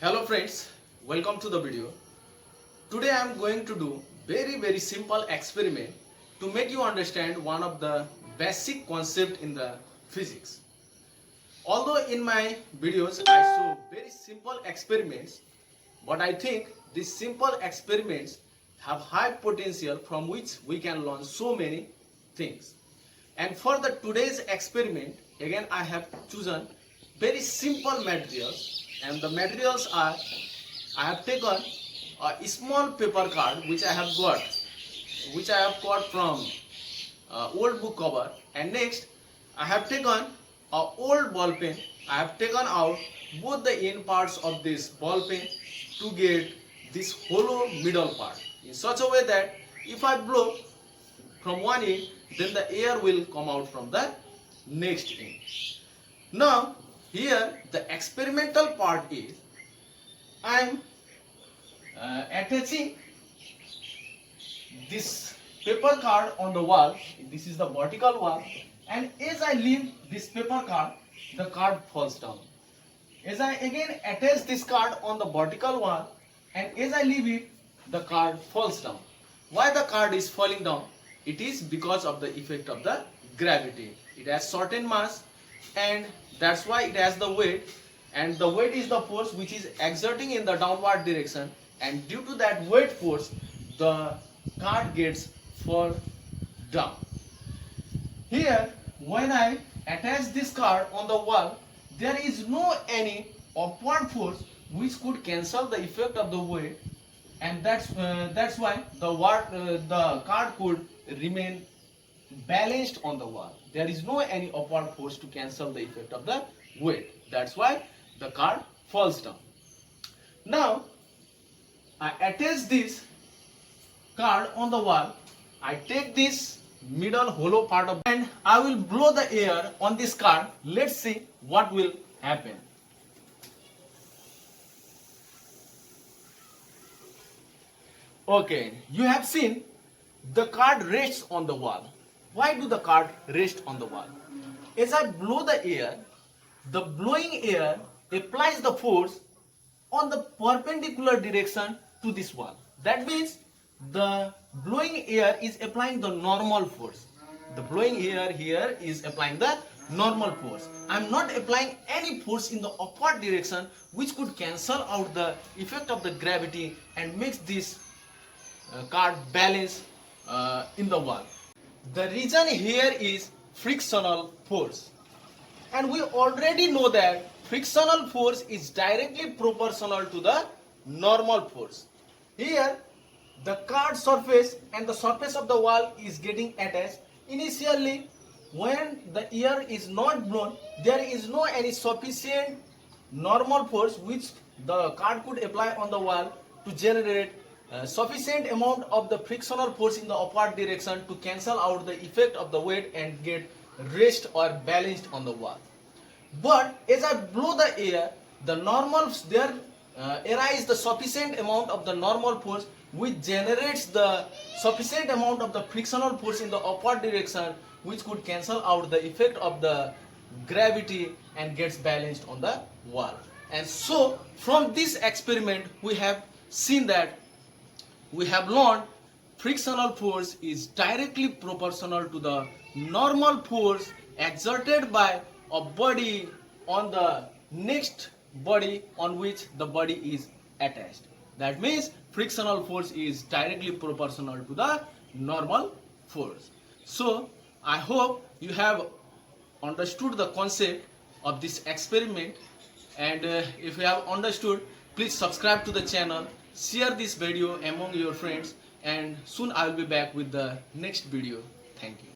Hello friends, welcome to the video. Today I am going to do very simple experiment to make you understand one of the basic concept in the physics. Although in my videos I show very simple experiments, but I think these simple experiments have high potential from which we can learn so many things. And for the today's experiment, again I have chosen very simple materials, and the materials are, I have taken a small paper card which I have got from old book cover, and next I have taken a old ball pen. I have taken out both the end parts of this ball pen to get this hollow middle part in such a way that if I blow from one end, then the air will come out from the next end. Now here the experimental part is, I am attaching this paper card on the wall. This is the vertical wall, and as I leave this paper card, the card falls down. As I again attach this card on the vertical wall, and as I leave it, the card falls down. Why the card is falling down? It is because of the effect of the gravity. It has certain mass, and that's why it has the weight, and the weight is the force which is exerting in the downward direction, and due to that weight force the card gets fall down. Here when I attach this card on the wall, there is no any upward force which could cancel the effect of the weight, and that's why the card could remain balanced on the wall. There is no any upward force to cancel the effect of the weight. That's why the card falls down. Now I attach this card on the wall. I take this middle hollow part of, and I will blow the air on this card. Let's see what will happen. Okay, you have seen the card rests on the wall. Why do the card rest on the wall? As I blow the air, the blowing air applies the force on the perpendicular direction to this wall. That means the blowing air is applying the normal force. The blowing air here is applying the normal force. I am not applying any force in the upward direction which could cancel out the effect of the gravity and makes this card balance in the wall. The reason here is frictional force, and we already know that frictional force is directly proportional to the normal force. Here the card surface and the surface of the wall is getting attached. Initially when the air is not blown, there is no any sufficient normal force which the card could apply on the wall to generate sufficient amount of the frictional force in the upward direction to cancel out the effect of the weight and get rest or balanced on the wall. But as I blow the air, the normals there arise the sufficient amount of the normal force which generates the sufficient amount of the frictional force in the upward direction which could cancel out the effect of the gravity and gets balanced on the wall. And so from this experiment we have seen that we have learned frictional force is directly proportional to the normal force exerted by a body on the next body on which the body is attached. That means frictional force is directly proportional to the normal force. So I hope you have understood the concept of this experiment, and if you have understood, please subscribe to the channel, share this video among your friends, and soon I will be back with the next video. Thank you.